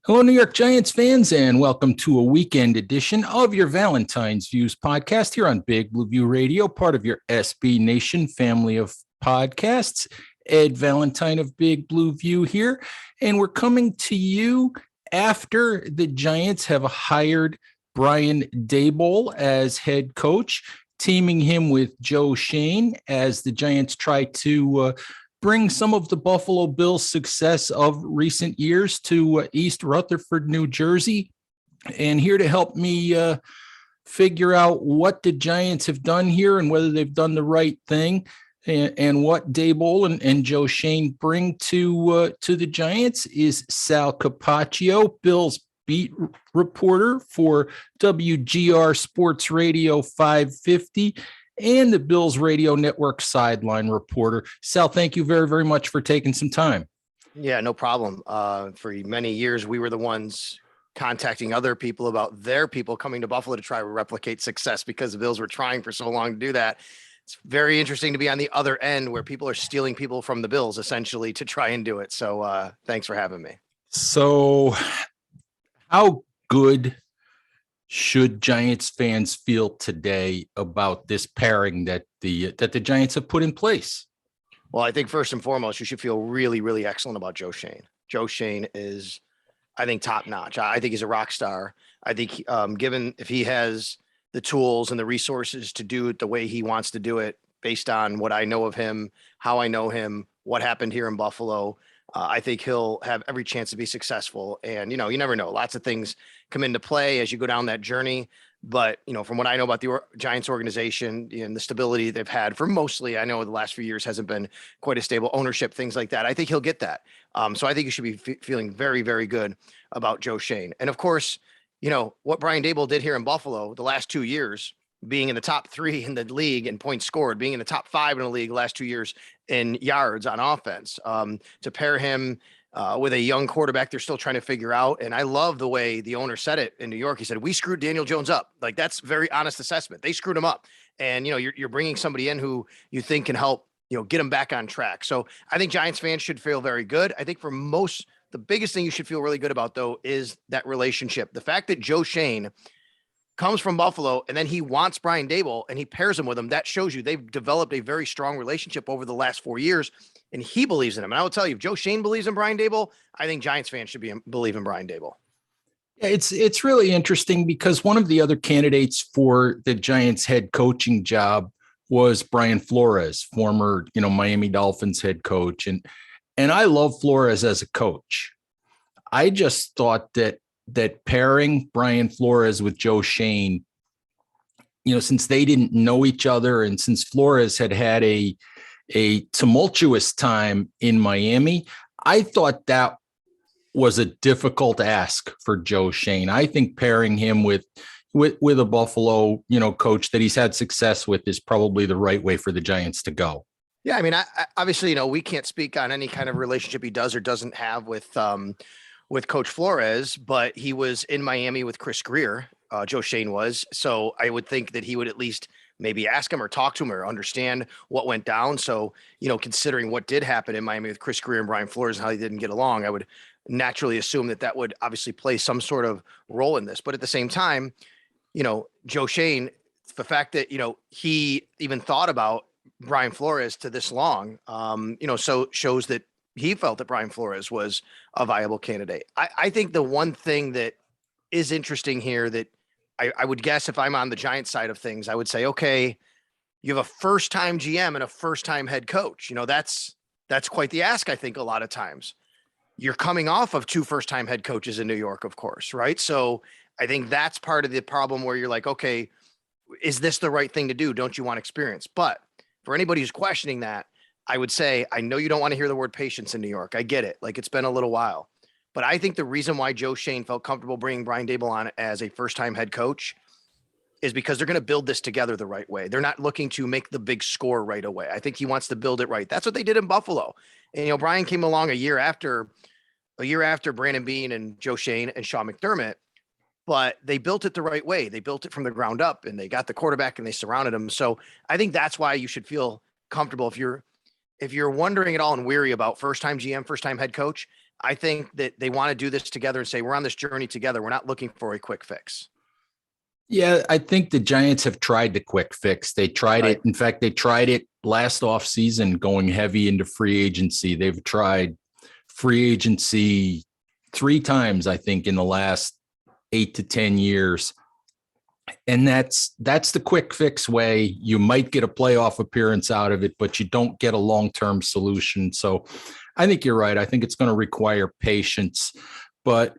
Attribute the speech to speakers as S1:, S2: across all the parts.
S1: Hello, New York Giants fans, and welcome to a weekend edition of your Valentine's Views podcast here on Big Blue View Radio, part of your SB Nation family of podcasts. Ed Valentine of Big Blue View here, and we're coming to you after the Giants have hired Brian Daboll as head coach, teaming him with Joe Schoen as the Giants try to bring some of the Buffalo Bills' success of recent years to East Rutherford, New Jersey. And here to help me figure out what the Giants have done here and whether they've done the right thing and what Daboll and Joe Schoen bring to the Giants is Sal Capaccio, Bills beat reporter for WGR Sports Radio 550. And the Bills Radio Network sideline reporter. Sal, thank you very, very much for taking some time.
S2: Yeah, no problem. For many years, we were the ones contacting other people about their people coming to Buffalo to try to replicate success because the Bills were trying for so long to do that. It's very interesting to be on the other end where people are stealing people from the Bills essentially to try and do it. So thanks for having me.
S1: So how good should Giants fans feel today about this pairing that the Giants have put in place?
S2: Well, I think first and foremost, you should feel really, really excellent about Joe Schoen. Joe Schoen is, I think, top notch. I think he's a rock star. I think given if he has the tools and the resources to do it the way he wants to do it, based on what I know of him, how I know him, what happened here in Buffalo, I think he'll have every chance to be successful. And, you never know. Lots of things come into play as you go down that journey. But, from what I know about the Giants organization and the stability they've had for mostly, I know the last few years hasn't been quite a stable ownership, things like that. I think he'll get that. So I think you should be feeling very, very good about Joe Schoen. And of course, what Brian Daboll did here in Buffalo the last 2 years, being in the top 3 in the league in points scored, being in the top 5 in the league last 2 years in yards on offense, to pair him with a young quarterback they're still trying to figure out. And I love the way the owner said it in New York. He said, we screwed Daniel Jones up. Like, that's very honest assessment. They screwed him up. And, you're bringing somebody in who you think can help, get him back on track. So I think Giants fans should feel very good. I think for most, the biggest thing you should feel really good about, though, is that relationship. The fact that Joe Schoen comes from Buffalo and then he wants Brian Daboll and he pairs him with him, that shows you they've developed a very strong relationship over the last 4 years, and he believes in him. And I will tell you, if Joe Schoen believes in Brian Daboll, I think Giants fans should believe in Brian Daboll.
S1: Yeah, it's really interesting because one of the other candidates for the Giants head coaching job was Brian Flores, former, Miami Dolphins head coach. And I love Flores as a coach. I just thought that pairing Brian Flores with Joe Schoen, since they didn't know each other and since Flores had a tumultuous time in Miami, I thought that was a difficult ask for Joe Schoen. I think pairing him with a Buffalo, coach that he's had success with is probably the right way for the Giants to go.
S2: Yeah, I mean, I obviously, we can't speak on any kind of relationship he does or doesn't have with Coach Flores, but he was in Miami with Chris Greer. Joe Schoen was. So I would think that he would at least maybe ask him or talk to him or understand what went down. So, considering what did happen in Miami with Chris Greer and Brian Flores and how they didn't get along, I would naturally assume that would obviously play some sort of role in this. But at the same time, Joe Schoen, the fact that, he even thought about Brian Flores to this long, so shows that he felt that Brian Flores was a viable candidate. I think the one thing that is interesting here that I would guess if I'm on the Giants side of things, I would say, okay, you have a first-time GM and a first-time head coach. That's quite the ask, I think, a lot of times. You're coming off of 2 first-time head coaches in New York, of course, right? So I think that's part of the problem where you're like, okay, is this the right thing to do? Don't you want experience? But for anybody who's questioning that, I would say, I know you don't want to hear the word patience in New York. I get it. Like, it's been a little while. But I think the reason why Joe Schoen felt comfortable bringing Brian Daboll on as a first-time head coach is because they're going to build this together the right way. They're not looking to make the big score right away. I think he wants to build it right. That's what they did in Buffalo. And, Brian came along a year after Brandon Beane and Joe Schoen and Sean McDermott, but they built it the right way. They built it from the ground up, and they got the quarterback and they surrounded him. So I think that's why you should feel comfortable if if you're wondering at all and weary about first-time GM, first-time head coach, I think that they want to do this together and say, we're on this journey together. We're not looking for a quick fix.
S1: Yeah, I think the Giants have tried the quick fix. They tried
S2: Right.
S1: it. In fact, they tried it last offseason, going heavy into free agency. They've tried free agency 3 times, I think, in the last 8 to 10 years. And that's the quick fix way. You might get a playoff appearance out of it, but you don't get a long-term solution. So I think you're right. I think it's going to require patience. But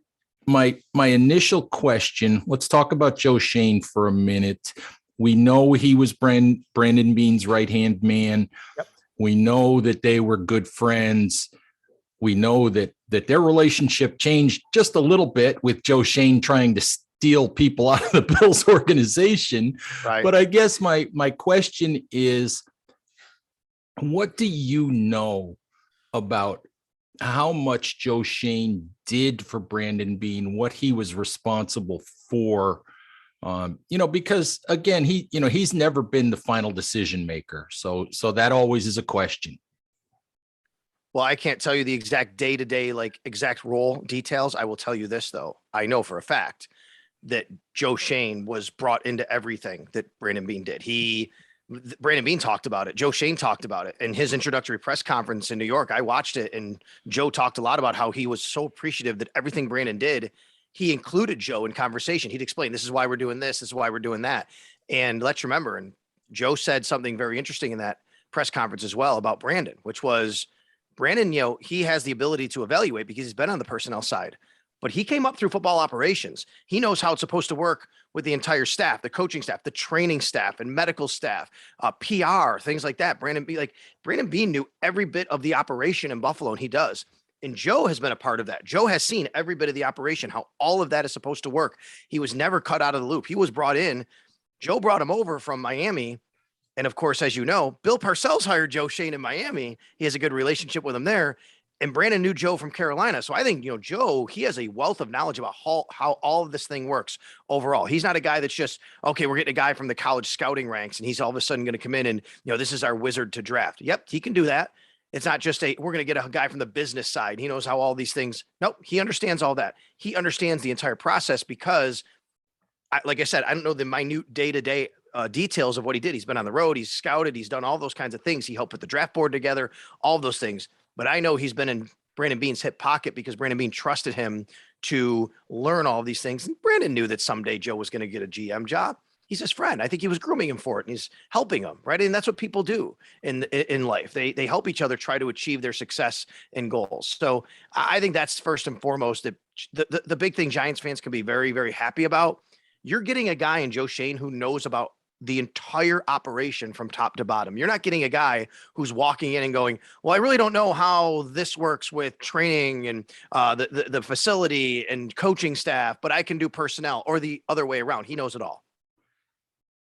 S1: my initial question, let's talk about Joe Schoen for a minute. We know he was Brandon Beane's right-hand man.
S2: Yep.
S1: We know that they were good friends. We know that their relationship changed just a little bit with Joe Schoen trying to steal people out of the Bills organization.
S2: Right.
S1: But I guess my question is, what do you know about how much Joe Schoen did for Brandon Beane, what he was responsible for? Because again, he's never been the final decision maker. So that always is a question.
S2: Well, I can't tell you the exact day-to-day, like exact role details. I will tell you this, though. I know for a fact that Joe Schoen was brought into everything that Brandon Beane did. Brandon Beane talked about it. Joe Schoen talked about it in his introductory press conference in New York. I watched it, and Joe talked a lot about how he was so appreciative that everything Brandon did, he included Joe in conversation. He'd explain, this is why we're doing this. This is why we're doing that. And let's remember, and Joe said something very interesting in that press conference as well about Brandon, which was Brandon, he has the ability to evaluate because he's been on the personnel side, but he came up through football operations. He knows how it's supposed to work with the entire staff, the coaching staff, the training staff, and medical staff, PR, things like that. Brandon Beane knew every bit of the operation in Buffalo, and he does. And Joe has been a part of that. Joe has seen every bit of the operation, how all of that is supposed to work. He was never cut out of the loop. He was brought in. Joe brought him over from Miami. And of course, as you know, Bill Parcells hired Joe Schoen in Miami. He has a good relationship with him there. And Brandon knew Joe from Carolina. So I think, Joe, he has a wealth of knowledge about how all of this thing works overall. He's not a guy that's just, okay, we're getting a guy from the college scouting ranks and he's all of a sudden going to come in and, this is our wizard to draft. Yep, he can do that. It's not just we're going to get a guy from the business side. He knows how all these things. Nope, he understands all that. He understands the entire process because, like I said, I don't know the minute day-to-day details of what he did. He's been on the road. He's scouted. He's done all those kinds of things. He helped put the draft board together, all of those things. But I know he's been in Brandon Beane's hip pocket because Brandon Beane trusted him to learn all of these things. And Brandon knew that someday Joe was going to get a GM job. He's his friend. I think he was grooming him for it, and he's helping him, right? And that's what people do in life. They help each other try to achieve their success and goals. So I think that's first and foremost that the big thing Giants fans can be very, very happy about. You're getting a guy in Joe Schoen who knows about the entire operation from top to bottom. You're not getting a guy who's walking in and going, well, I really don't know how this works with training and the facility and coaching staff, but I can do personnel, or the other way around. He knows it all.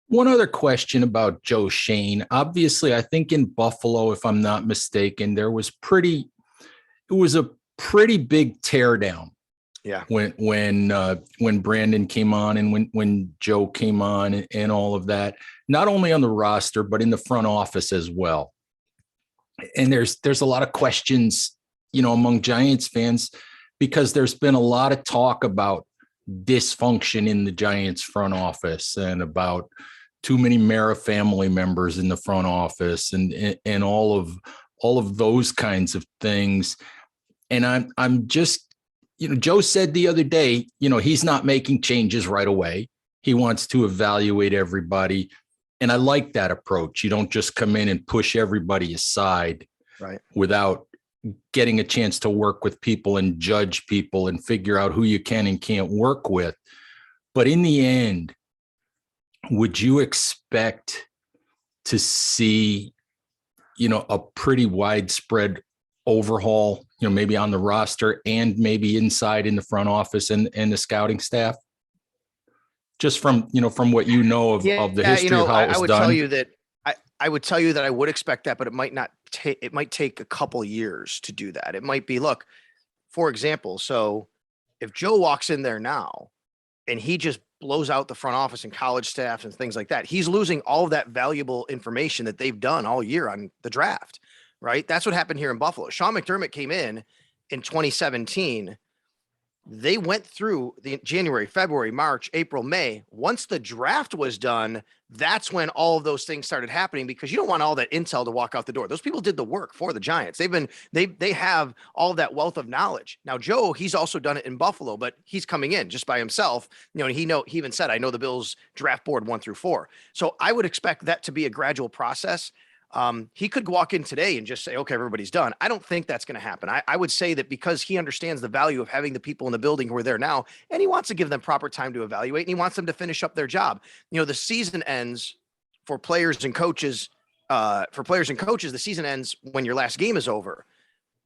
S1: One other question about Joe Schoen. Obviously, I think in Buffalo, if I'm not mistaken, it was a pretty big teardown.
S2: Yeah.
S1: When Brandon came on and when Joe came on and all of that, not only on the roster, but in the front office as well. And there's a lot of questions, among Giants fans, because there's been a lot of talk about dysfunction in the Giants front office and about too many Mara family members in the front office and all of those kinds of things. And I'm just, Joe said the other day, he's not making changes right away. He wants to evaluate everybody. And I like that approach. You don't just come in and push everybody aside,
S2: right,
S1: without getting a chance to work with people and judge people and figure out who you can and can't work with. But in the end, would you expect to see, a pretty widespread overhaul, maybe on the roster and maybe inside in the front office and the scouting staff? Just from what of the history of how it was done.
S2: I would tell you that I would expect that, but it might not take, it might take a couple years to do that. It might be, look, for example, so if Joe walks in there now and he just blows out the front office and college staff and things like that, he's losing all of that valuable information that they've done all year on the draft, right? That's what happened here in Buffalo. Sean McDermott came in 2017. They went through the January, February, March, April, May. Once the draft was done, that's when all of those things started happening, because you don't want all that intel to walk out the door. Those people did the work for the Giants. They have all of that wealth of knowledge. Now, Joe, he's also done it in Buffalo, but he's coming in just by himself. He even said, I know the Bills draft board 1 through 4. So I would expect that to be a gradual process. He could walk in today and just say, okay, everybody's done. I don't think that's going to happen. I would say that because he understands the value of having the people in the building who are there now, and he wants to give them proper time to evaluate, and he wants them to finish up their job. The season ends for players and coaches. The season ends when your last game is over.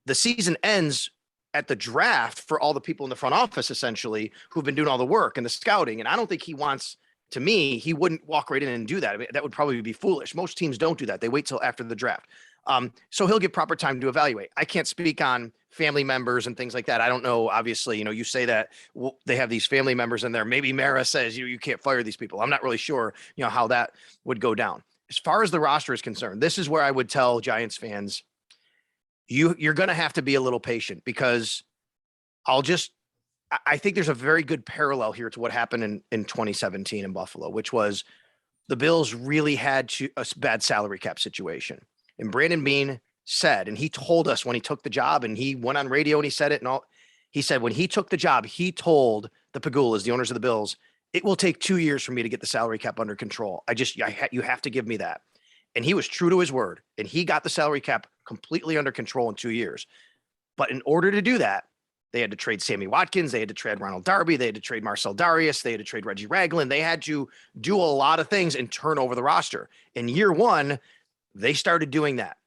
S2: The season ends at the draft for all the people in the front office, essentially, who've been doing all the work and the scouting. And I don't think he wants, to me, he wouldn't walk right in and do that. I mean, that would probably be foolish. Most teams don't do that. They wait till after the draft. So he'll get proper time to evaluate. I can't speak on family members and things like that. I don't know. Obviously, you say that they have these family members in there. Maybe Mara says you can't fire these people. I'm not really sure, how that would go down. As far as the roster is concerned, this is where I would tell Giants fans, you're going to have to be a little patient, because I think there's a very good parallel here to what happened in 2017 in Buffalo, which was the Bills really had a bad salary cap situation. And Brandon Beane said, and he told us when he took the job, and he went on radio and he said it and all, he said, when he took the job, he told the Pagulas, the owners of the Bills, it will take 2 years for me to get the salary cap under control. You have to give me that. And he was true to his word, and he got the salary cap completely under control in 2 years. But in order to do that, they had to trade Sammy Watkins. They had to trade Ronald Darby. They had to trade Marcel Darius. They had to trade Reggie Ragland. They had to do a lot of things and turn over the roster. In year one, they started doing that.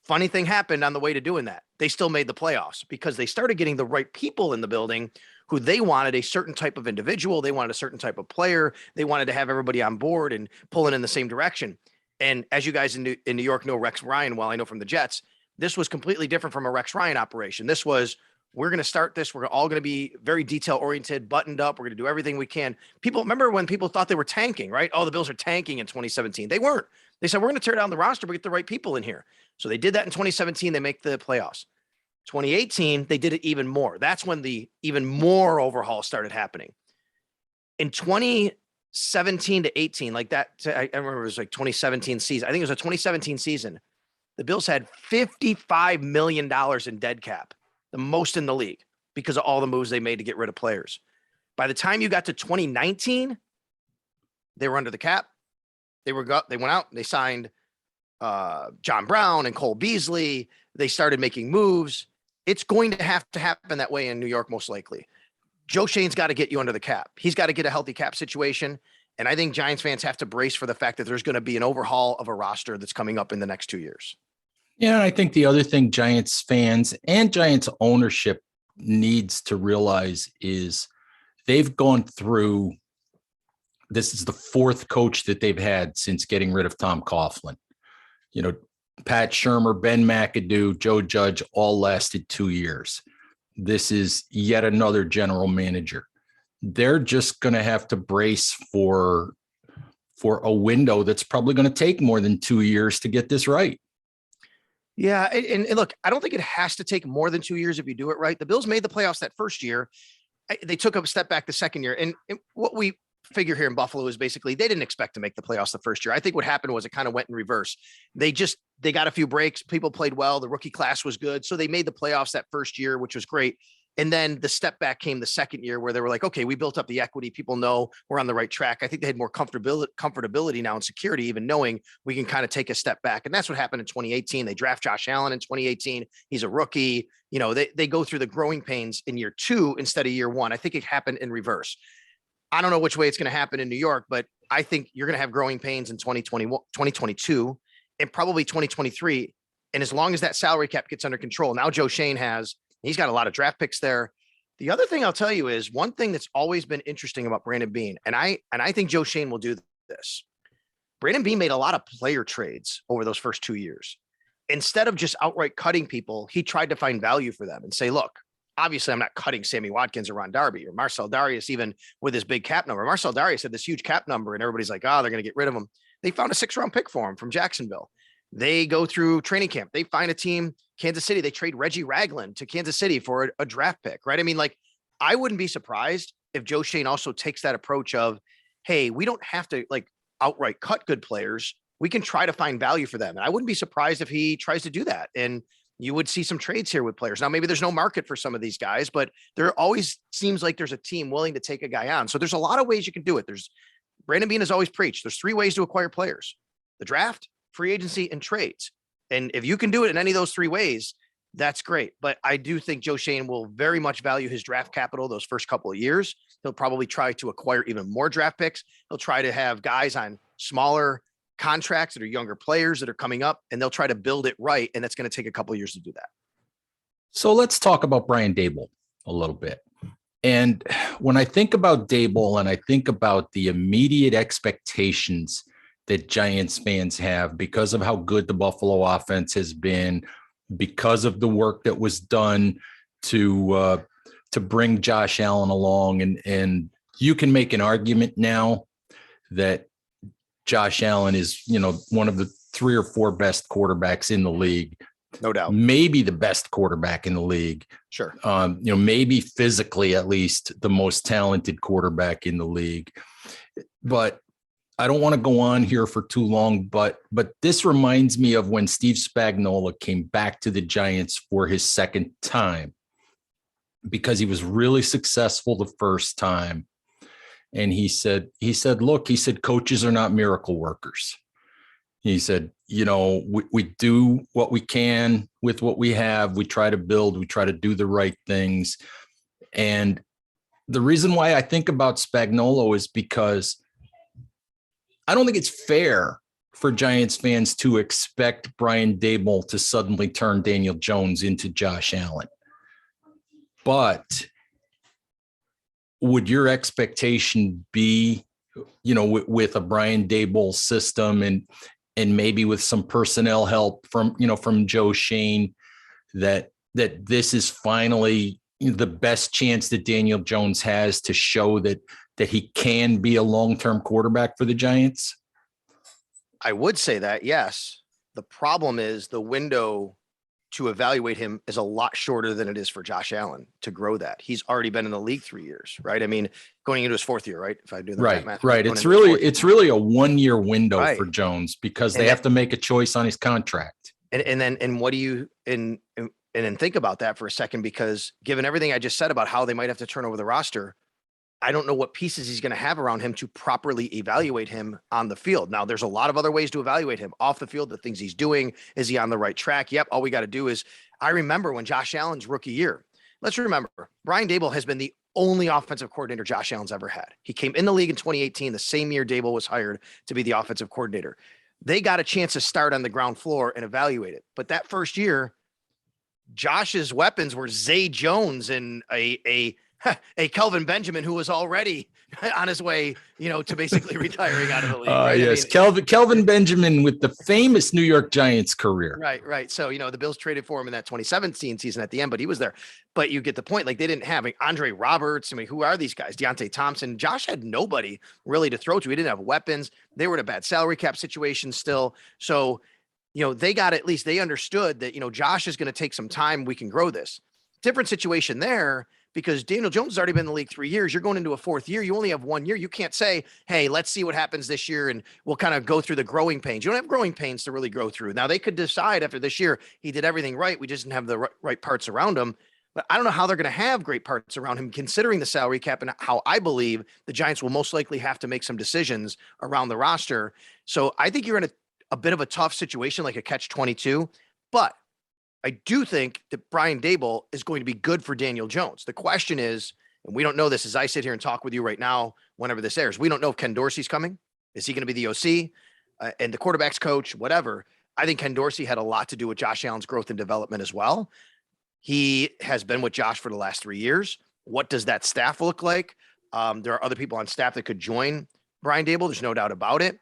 S2: Funny thing happened on the way to doing that. They still made the playoffs because they started getting the right people in the building who they wanted a certain type of individual. They wanted a certain type of player. They wanted to have everybody on board and pulling in the same direction. And as you guys in New York know Rex Ryan, well, I know from the Jets, this was completely different from a Rex Ryan operation. This was, we're going to start this. We're all going to be very detail oriented, buttoned up. We're going to do everything we can. People remember when people thought they were tanking, right? Oh, the Bills are tanking in 2017. They weren't. They said, we're going to tear down the roster, but get the right people in here. So they did that in 2017. They make the playoffs. 2018, they did it even more. That's when the even more overhaul started happening. In 2017 to 18, like that, I remember it was like 2017 season. I think it was a 2017 season. The Bills had $55 million in dead cap, the most in the league, because of all the moves they made to get rid of players. By the time you got to 2019, they were under the cap. They went out, they signed John Brown and Cole Beasley. They started making moves. It's going to have to happen that way in New York, most likely. Joe Schoen's got to get you under the cap. He's got to get a healthy cap situation. And I think Giants fans have to brace for the fact that there's going to be an overhaul of a roster that's coming up in the next 2 years.
S1: Yeah, and I think the other thing Giants fans and Giants ownership needs to realize is they've gone through, this is the fourth coach that they've had since getting rid of Tom Coughlin. Pat Shurmur, Ben McAdoo, Joe Judge all lasted 2 years. This is yet another general manager. They're just going to have to brace for a window that's probably going to take more than 2 years to get this right.
S2: Yeah, and look, I don't think it has to take more than 2 years if you do it right. The Bills made the playoffs that first year. They took a step back the second year. And what we figure here in Buffalo is basically they didn't expect to make the playoffs the first year. I think what happened was it kind of went in reverse. They got a few breaks. People played well. The rookie class was good. So they made the playoffs that first year, which was great. And then the step back came the second year where they were like, okay, we built up the equity. People know we're on the right track. I think they had more comfortability now and security, even knowing we can kind of take a step back. And that's what happened in 2018. They draft Josh Allen in 2018. He's a rookie. They go through the growing pains in year two instead of year one. I think it happened in reverse. I don't know which way it's going to happen in New York, but I think you're going to have growing pains in 2022 and probably 2023. And as long as that salary cap gets under control, now Joe Schoen he's got a lot of draft picks there. The other thing I'll tell you is one thing that's always been interesting about Brandon Beane, and I think Joe Schoen will do this. Brandon Beane made a lot of player trades over those first 2 years. Instead of just outright cutting people, he tried to find value for them and say, look, obviously I'm not cutting Sammy Watkins or Ron Darby or Marcel Darius, even with his big cap number. Marcel Darius had this huge cap number and everybody's like, oh, they're going to get rid of him. They found a 6th-round pick for him from Jacksonville. They go through training camp. They find a team, Kansas City. They trade Reggie Ragland to Kansas City for a draft pick, right? I mean, like, I wouldn't be surprised if Joe Schoen also takes that approach of, hey, we don't have to like outright cut good players. We can try to find value for them. And I wouldn't be surprised if he tries to do that. And you would see some trades here with players. Now, maybe there's no market for some of these guys, but there always seems like there's a team willing to take a guy on. So there's a lot of ways you can do it. There's Brandon Beane has always preached. There's 3 ways to acquire players: the draft, free agency, and trades. And if you can do it in any of those 3 ways, that's great. But I do think Joe Schoen will very much value his draft capital those first couple of years. He'll probably try to acquire even more draft picks. He'll try to have guys on smaller contracts that are younger players that are coming up, and they'll try to build it right. And that's going to take a couple of years to do that.
S1: So let's talk about Brian Daboll a little bit. And when I think about Daboll and I think about the immediate expectations that Giants fans have because of how good the Buffalo offense has been, because of the work that was done to bring Josh Allen along, and you can make an argument now that Josh Allen is, one of the 3 or 4 best quarterbacks in the league.
S2: No doubt.
S1: Maybe the best quarterback in the league.
S2: Sure.
S1: Maybe physically at least the most talented quarterback in the league. But I don't want to go on here for too long, but this reminds me of when Steve Spagnuolo came back to the Giants for his second time, because he was really successful the first time. And he said, look, coaches are not miracle workers. He said, we do what we can with what we have. We try to build, we try to do the right things. And the reason why I think about Spagnuolo is because I don't think it's fair for Giants fans to expect Brian Daboll to suddenly turn Daniel Jones into Josh Allen. But would your expectation be, with a Brian Daboll system and maybe with some personnel help from Joe Schoen, that this is finally the best chance that Daniel Jones has to show that he can be a long-term quarterback for the Giants?
S2: I would say that, yes. The problem is the window to evaluate him is a lot shorter than it is for Josh Allen to grow that. He's already been in the league 3 years, right? I mean, going into his 4th year, right? If I do that math.
S1: Right. It's really a 1-year window for Jones because they have to make a choice on his contract.
S2: And then think about that for a second, because given everything I just said about how they might have to turn over the roster, I don't know what pieces he's going to have around him to properly evaluate him on the field. Now, there's a lot of other ways to evaluate him off the field, the things he's doing. Is he on the right track? Yep. All we got to do is, I remember when Josh Allen's rookie year, let's remember, Brian Daboll has been the only offensive coordinator Josh Allen's ever had. He came in the league in 2018, the same year Daboll was hired to be the offensive coordinator. They got a chance to start on the ground floor and evaluate it. But that first year, Josh's weapons were Zay Jones and a Kelvin Benjamin, who was already on his way, to basically retiring out of the league. Right?
S1: Yes. Kelvin Benjamin with the famous New York Giants career.
S2: Right. So, the Bills traded for him in that 2017 season at the end, but he was there. But you get the point. Like, they didn't have Andre Roberts. I mean, who are these guys? Deontay Thompson. Josh had nobody really to throw to. He didn't have weapons. They were in a bad salary cap situation still. So, they understood that, Josh is going to take some time. We can grow this. Different situation there, because Daniel Jones has already been in the league 3 years. You're going into a 4th year. You only have 1 year. You can't say, hey, let's see what happens this year and we'll kind of go through the growing pains. You don't have growing pains to really go through. Now, they could decide after this year, he did everything right. We just didn't have the right parts around him. But I don't know how they're going to have great parts around him, considering the salary cap and how I believe the Giants will most likely have to make some decisions around the roster. So I think you're in a bit of a tough situation, like a catch-22. But I do think that Brian Daboll is going to be good for Daniel Jones. The question is, and we don't know this as I sit here and talk with you right now, whenever this airs, we don't know if Ken Dorsey's coming. Is he going to be the OC and the quarterback's coach, whatever? I think Ken Dorsey had a lot to do with Josh Allen's growth and development as well. He has been with Josh for the last 3 years. What does that staff look like? There are other people on staff that could join Brian Daboll. There's no doubt about it.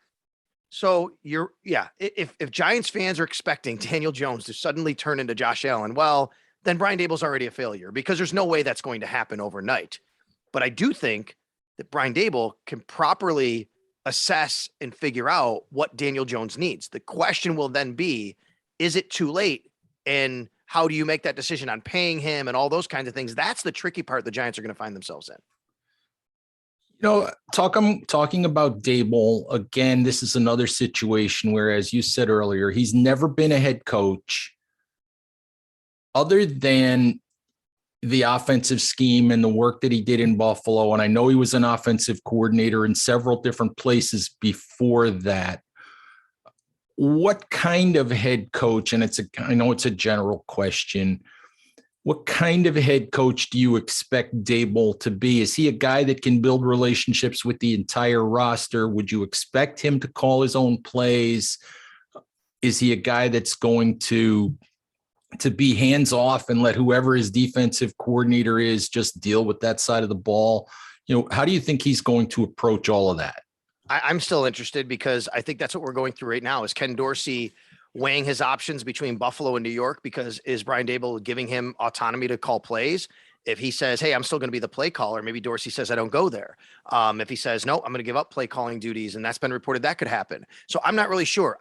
S2: So if Giants fans are expecting Daniel Jones to suddenly turn into Josh Allen, well, then Brian Daboll's already a failure, because there's no way that's going to happen overnight. But I do think that Brian Daboll can properly assess and figure out what Daniel Jones needs. The question will then be, is it too late? And how do you make that decision on paying him and all those kinds of things? That's the tricky part the Giants are going to find themselves in.
S1: Talking about Daboll again, this is another situation where, as you said earlier, he's never been a head coach other than the offensive scheme and the work that he did in Buffalo. And I know he was an offensive coordinator in several different places before that. What kind of head coach, and I know it's a general question, what kind of head coach do you expect Daboll to be? Is he a guy that can build relationships with the entire roster? Would you expect him to call his own plays? Is he a guy that's going to be hands off and let whoever his defensive coordinator is just deal with that side of the ball? How do you think he's going to approach all of that?
S2: I'm still interested because I think that's what we're going through right now is Ken Dorsey weighing his options between Buffalo and New York, because is Brian Daboll giving him autonomy to call plays? If he says, hey, I'm still going to be the play caller, maybe Dorsey says, I don't go there. If he says, no, I'm going to give up play calling duties, and that's been reported, that could happen. So I'm not really sure.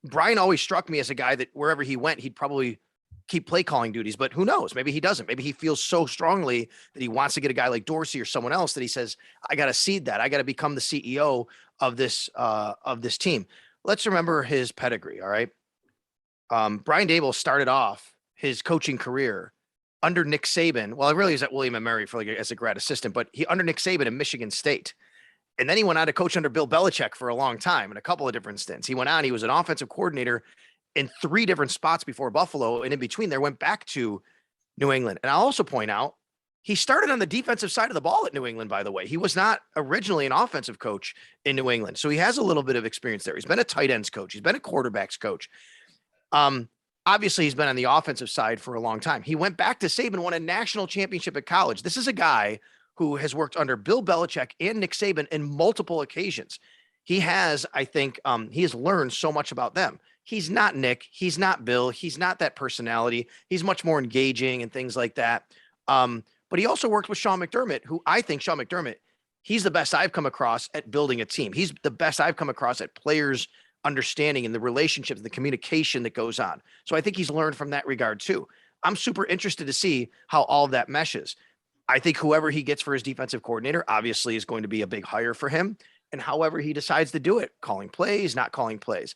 S2: Brian always struck me as a guy that wherever he went, he'd probably keep play calling duties, but who knows? Maybe he doesn't. Maybe he feels so strongly that he wants to get a guy like Dorsey or someone else that he says, I got to cede that. I got to become the CEO of this team. Let's remember his pedigree. All right. Brian Daboll started off his coaching career under Nick Saban. Well, it really is at William & Mary as a grad assistant, but he under Nick Saban in Michigan State. And then he went on to coach under Bill Belichick for a long time in a couple of different stints. He was an offensive coordinator in 3 different spots before Buffalo. And in between there, went back to New England. And I'll also point out, he started on the defensive side of the ball at New England, by the way. He was not originally an offensive coach in New England. So he has a little bit of experience there. He's been a tight ends coach. He's been a quarterbacks coach. Obviously, he's been on the offensive side for a long time. He went back to Saban, won a national championship at college. This is a guy who has worked under Bill Belichick and Nick Saban in multiple occasions. He has, I think, he has learned so much about them. He's not Nick. He's not Bill. He's not that personality. He's much more engaging and things like that. But he also worked with Sean McDermott, who I think Sean McDermott, he's the best I've come across at building a team. He's the best I've come across at players understanding and the relationships, the communication that goes on. So I think he's learned from that regard too. I'm super interested to see how all of that meshes. I think whoever he gets for his defensive coordinator obviously is going to be a big hire for him. And however he decides to do it, calling plays, not calling plays.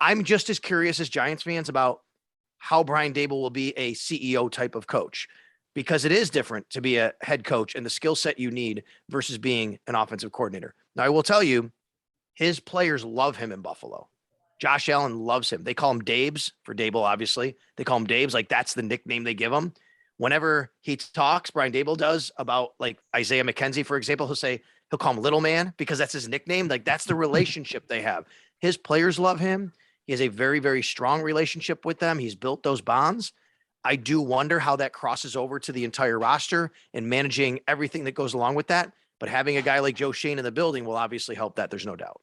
S2: I'm just as curious as Giants fans about how Brian Daboll will be a CEO type of coach, because it is different to be a head coach and the skill set you need versus being an offensive coordinator. Now, I will tell you, his players love him in Buffalo. Josh Allen loves him. They call him Dabes for Daboll, obviously. They call him Dabes. Like, that's the nickname they give him. Whenever he talks, Brian Daboll does, about like Isaiah McKenzie, for example, he'll call him Little Man because that's his nickname. Like, that's the relationship they have. His players love him. He has a very, very strong relationship with them. He's built those bonds. I do wonder how that crosses over to the entire roster and managing everything that goes along with that. But having a guy like Joe Schoen in the building will obviously help that. There's no doubt.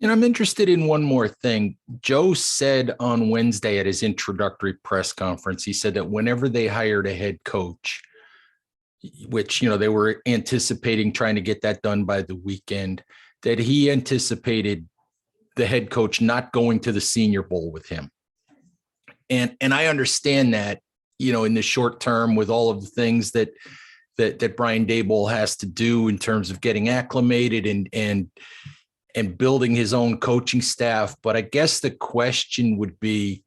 S1: And I'm interested in one more thing. Joe said on Wednesday at his introductory press conference, he said that whenever they hired a head coach, which, they were anticipating trying to get that done by the weekend, that he anticipated the head coach not going to the Senior Bowl with him. And I understand that, in the short term with all of the things that Brian Daboll has to do in terms of getting acclimated and building his own coaching staff. But I guess the question would be,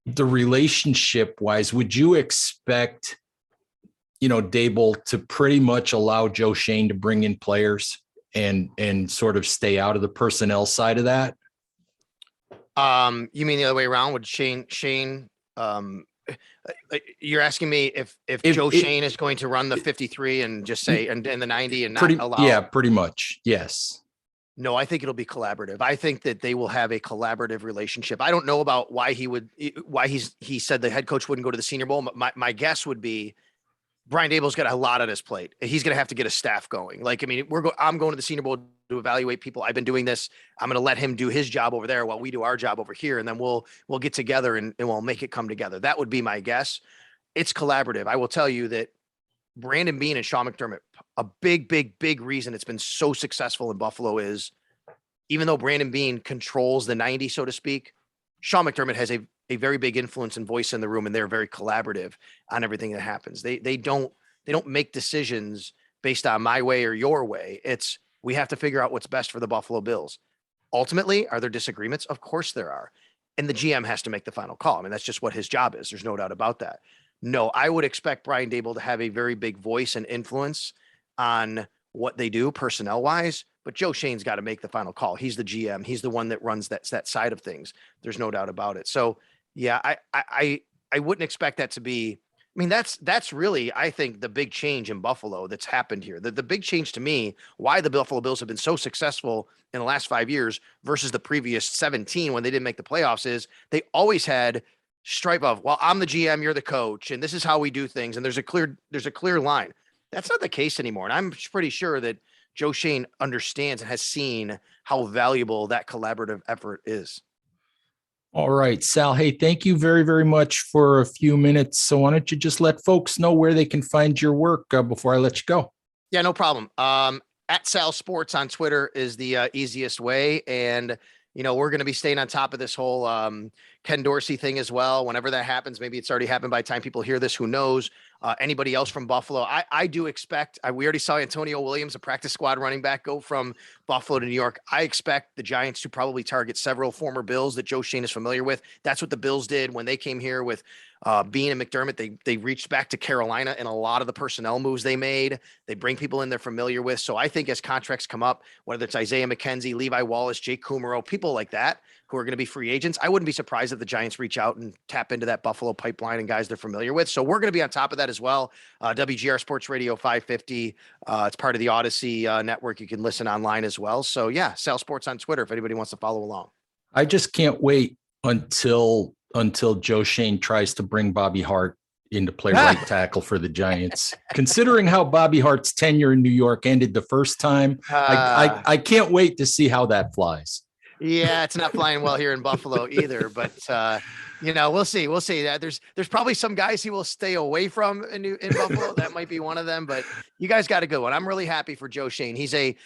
S1: the relationship wise, would you expect, Daboll to pretty much allow Joe Schoen to bring in players and sort of stay out of the personnel side of that?
S2: You mean the other way around? Would Shane, you're asking me if Joe Schoen is going to run the 53 and just say, and the 90 and not allow? Yeah,
S1: pretty much. Yes.
S2: No, I think it'll be collaborative. I think that they will have a collaborative relationship. I don't know about why he said the head coach wouldn't go to the Senior Bowl. My guess would be Brian Daboll's got a lot on his plate. He's going to have to get a staff going. Like, I mean, I'm going to the Senior Bowl to evaluate people. I've been doing this. I'm going to let him do his job over there while we do our job over here. And then we'll get together and we'll make it come together. That would be my guess. It's collaborative. I will tell you that Brandon Beane and Sean McDermott, a big reason it's been so successful in Buffalo is even though Brandon Beane controls the 90, so to speak, Sean McDermott has a very big influence and voice in the room, and they're very collaborative on everything that happens. They don't make decisions based on my way or your way. It's we have to figure out what's best for the Buffalo Bills. Ultimately, are there disagreements? Of course there are. And the GM has to make the final call. I mean, that's just what his job is. There's no doubt about that. No, I would expect Brian Daboll to have a very big voice and influence on what they do personnel wise, but Joe Schoen's got to make the final call. He's the GM. He's the one that runs that side of things. There's no doubt about it. So yeah, I wouldn't expect that to be, I mean, that's really, I think, the big change in Buffalo that's happened here. The big change to me, why the Buffalo Bills have been so successful in the last 5 years versus the previous 17 when they didn't make the playoffs is they always had stripe of, well, I'm the GM, you're the coach, and this is how we do things. And there's a clear line. That's not the case anymore. And I'm pretty sure that Joe Schoen understands and has seen how valuable that collaborative effort is.
S1: All right, Sal. Hey, thank you very, very much for a few minutes. So why don't you just let folks know where they can find your work before I let you go?
S2: Yeah, no problem. At Sal Sports on Twitter is the easiest way. And, we're going to be staying on top of this whole Ken Dorsey thing as well. Whenever that happens, maybe it's already happened by the time people hear this, who knows? Anybody else from Buffalo? I do expect, we already saw Antonio Williams, a practice squad running back, go from Buffalo to New York. I expect the Giants to probably target several former Bills that Joe Schoen is familiar with. That's what the Bills did when they came here with Beane and McDermott. They reached back to Carolina in a lot of the personnel moves they made. They bring people in they're familiar with. So I think as contracts come up, whether it's Isaiah McKenzie, Levi Wallace, Jake Kumaro, people like that who are going to be free agents, I wouldn't be surprised if the Giants reach out and tap into that Buffalo pipeline and guys they're familiar with. So we're going to be on top of that as well. WGR Sports Radio 550. It's part of the Odyssey network. You can listen online as well. So yeah, Sal Sports on Twitter if anybody wants to follow along.
S1: I just can't wait until Joe Schoen tries to bring Bobby Hart into play right tackle for the Giants. Considering how Bobby Hart's tenure in New York ended the first time, I can't wait to see how that flies.
S2: Yeah, it's not flying well here in Buffalo either, but we'll see. We'll see. There's probably some guys he will stay away from in Buffalo. That might be one of them, but you guys got a good one. I'm really happy for Joe Schoen. He's a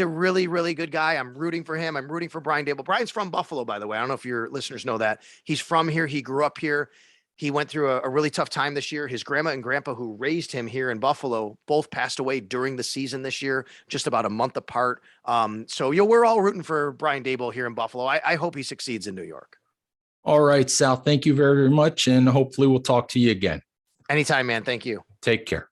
S2: really, really good guy. I'm rooting for him. I'm rooting for Brian Daboll. Brian's from Buffalo, by the way. I don't know if your listeners know that. He's from here. He grew up here. He went through a really tough time this year. His grandma and grandpa who raised him here in Buffalo both passed away during the season this year, just about a month apart. So we're all rooting for Brian Daboll here in Buffalo. I hope he succeeds in New York.
S1: All right, Sal. Thank you very, very much. And hopefully we'll talk to you again.
S2: Anytime, man. Thank you.
S1: Take care.